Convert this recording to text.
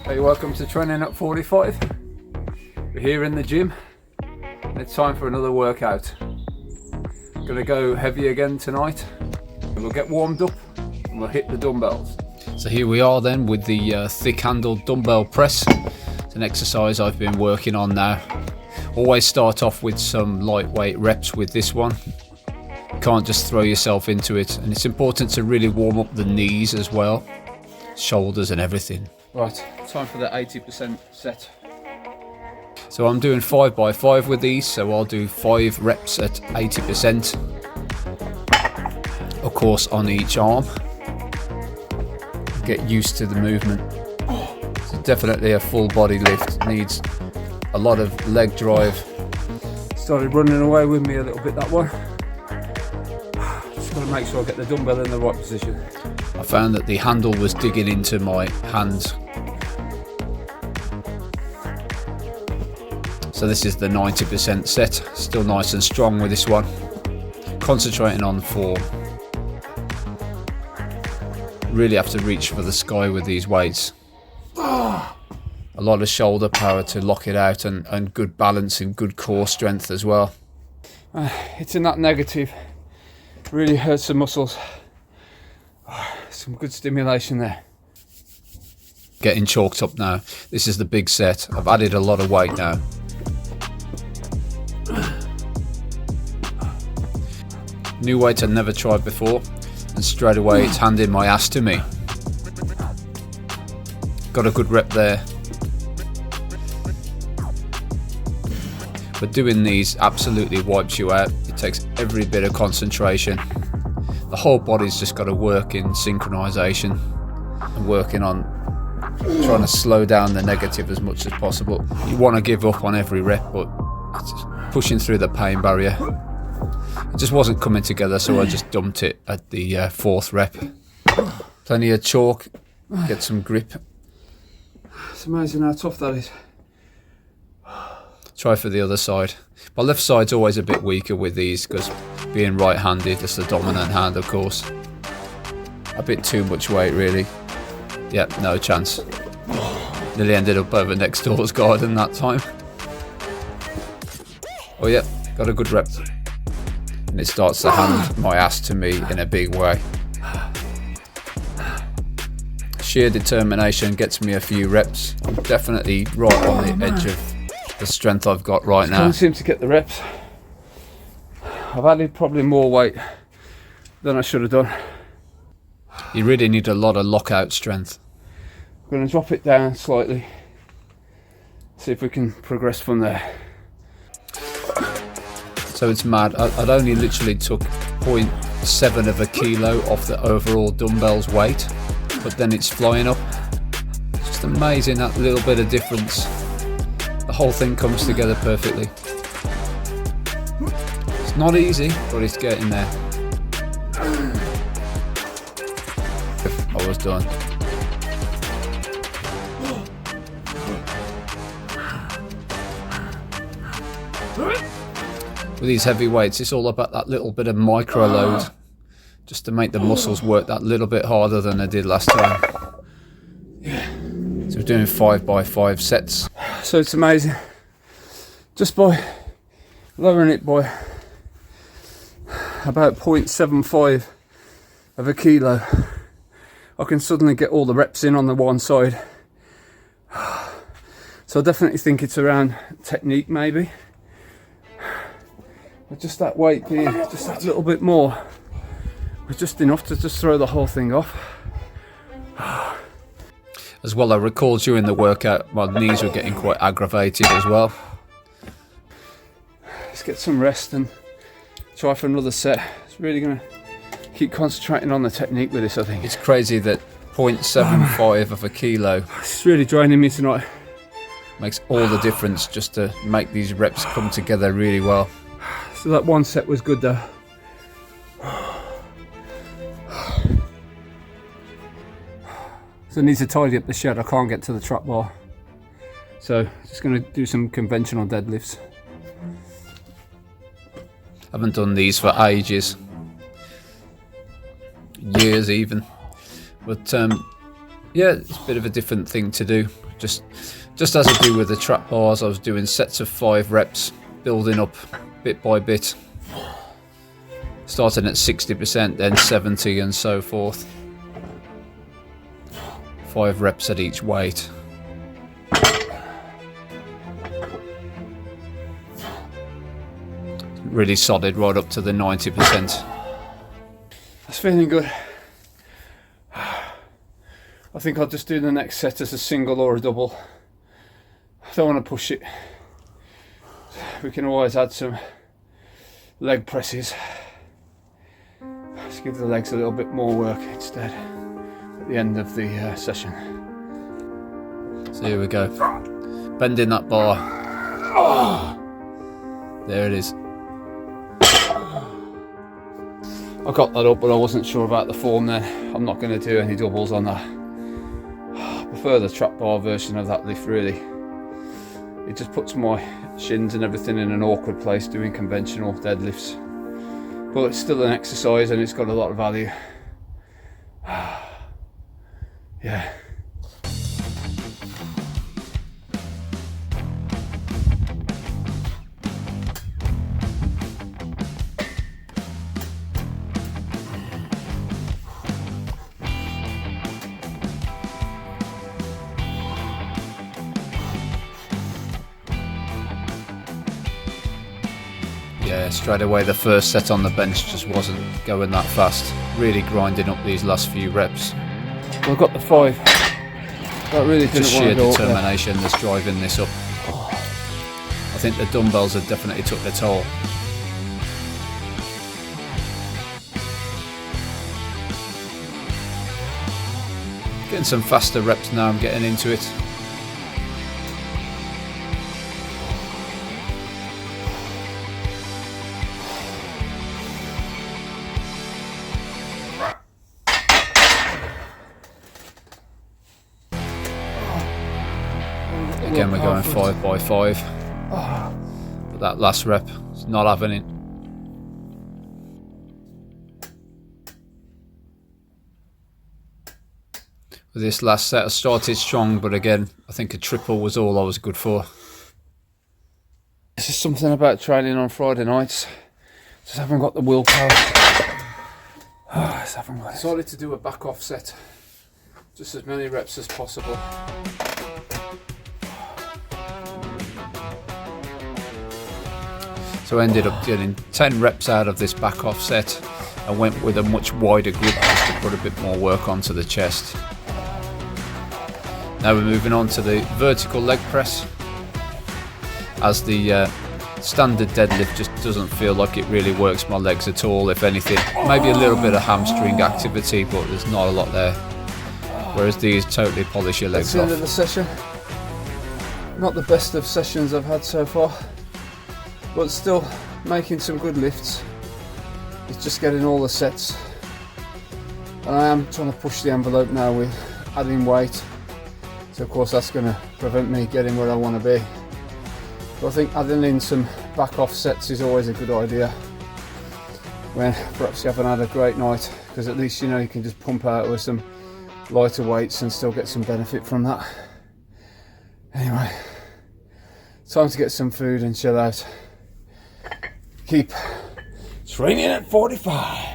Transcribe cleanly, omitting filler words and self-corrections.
Hey, welcome to Training at 45. We're here in the gym. It's time for another workout. Gonna go heavy again tonight. We'll get warmed up and we'll hit the dumbbells. So here we are then with the thick handled dumbbell press. It's an exercise I've been working on now. Always start off with some lightweight reps with this one. You can't just throw yourself into it, and it's important to really warm up the knees as well, shoulders and everything. Right, time for the 80% set. So I'm doing 5x5 with these, so I'll do 5 reps at 80%, of course on each arm. Get used to the movement. It's definitely a full body lift, needs a lot of leg drive. Started running away with me a little bit, that one. Just got to make sure I get the dumbbell in the right position. I found that the handle was digging into my hands. So this is the 90% set, still nice and strong with this one. Concentrating on form. Really have to reach for the sky with these weights. A lot of shoulder power to lock it out, and good balance and good core strength as well. It's in that negative, really hurts the muscles. Some good stimulation there. Getting chalked up now. This is the big set. I've added a lot of weight now. New weight I've never tried before, and straight away it's handing my ass to me. Got a good rep there. But doing these absolutely wipes you out. It takes every bit of concentration. The whole body's just got to work in synchronization and working on trying to slow down the negative as much as possible. You want to give up on every rep, but it's pushing through the pain barrier. It just wasn't coming together, so I just dumped it at the 4th rep. Plenty of chalk, get some grip. It's amazing how tough that is. Try for the other side. My left side's always a bit weaker with these because being right-handed, that's the dominant hand, of course. A bit too much weight, really. Yep, no chance. Nearly ended up over next door's garden that time. Oh yeah, got a good rep. And it starts to hand my ass to me in a big way. Sheer determination gets me a few reps. I'm definitely right on the edge of the strength I've got right now. Can't seem to get the reps. I've added probably more weight than I should have done. You really need a lot of lockout strength. I'm going to drop it down slightly. See if we can progress from there. So it's mad. I'd only literally took 0.7 of a kilo off the overall dumbbell's weight, but then it's flying up. It's just amazing, that little bit of difference. The whole thing comes together perfectly. It's not easy, but it's getting there. I was done. With these heavy weights, it's all about that little bit of micro load, just to make the muscles work that little bit harder than they did last time. So we're doing 5x5 sets. So it's amazing. Just by lowering it by about 0.75 of a kilo, I can suddenly get all the reps in on the one side. So I definitely think it's around technique, maybe. But just that weight being just that little bit more was just enough to just throw the whole thing off. As well, I recall during the workout my knees were getting quite aggravated as well. Let's get some rest and try for another set. It's really going to keep concentrating on the technique with this, I think. It's crazy that 0.75 of a kilo. It's really draining me tonight. Makes all the difference just to make these reps come together really well. So that one set was good though. So I need to tidy up the shed. I can't get to the trap bar. So just going to do some conventional deadlifts. Haven't done these for ages. Years even. But yeah, it's a bit of a different thing to do. Just as I do with the trap bars, I was doing sets of 5 reps, building up bit by bit. Starting at 60%, then 70 and so forth. 5 reps at each weight. Really solid right up to the 90%. That's feeling good. I think I'll just do the next set as a single or a double. I don't want to push it. We can always add some leg presses. Let's give the legs a little bit more work instead at the end of the session. So here we go. Bending that bar. There it is. I got that up, but I wasn't sure about the form then. I'm not going to do any doubles on that. I prefer the trap bar version of that lift, really. It just puts my shins and everything in an awkward place doing conventional deadlifts. But it's still an exercise and it's got a lot of value. Yeah. Yeah, straight away the first set on the bench just wasn't going that fast. Really grinding up these last few reps. Well, I got the 5. That really didn't just sheer determination that's driving this up. I think the dumbbells have definitely took their toll. Getting some faster reps now, I'm getting into it. Again, we're going 5 by 5. But that last rep is not having it. With this last set, I started strong, but again, I think a triple was all I was good for. This is something about training on Friday nights. Just haven't got the willpower. Just haven't got it. Decided to do a back off set. Just as many reps as possible. So I ended up getting 10 reps out of this back off set. I went with a much wider grip just to put a bit more work onto the chest. Now we're moving on to the vertical leg press, as the standard deadlift just doesn't feel like it really works my legs at all. If anything, maybe a little bit of hamstring activity, but there's not a lot there. Whereas these totally polish your legs off. That's the end of the session. Not the best of sessions I've had so far, but still making some good lifts. It's just getting all the sets, and I am trying to push the envelope now with adding weight. So of course that's going to prevent me getting where I want to be. But I think adding in some back off sets is always a good idea when perhaps you haven't had a great night, because at least you know you can just pump out with some lighter weights and still get some benefit from that. Anyway, time to get some food and chill out. Keep training at 45.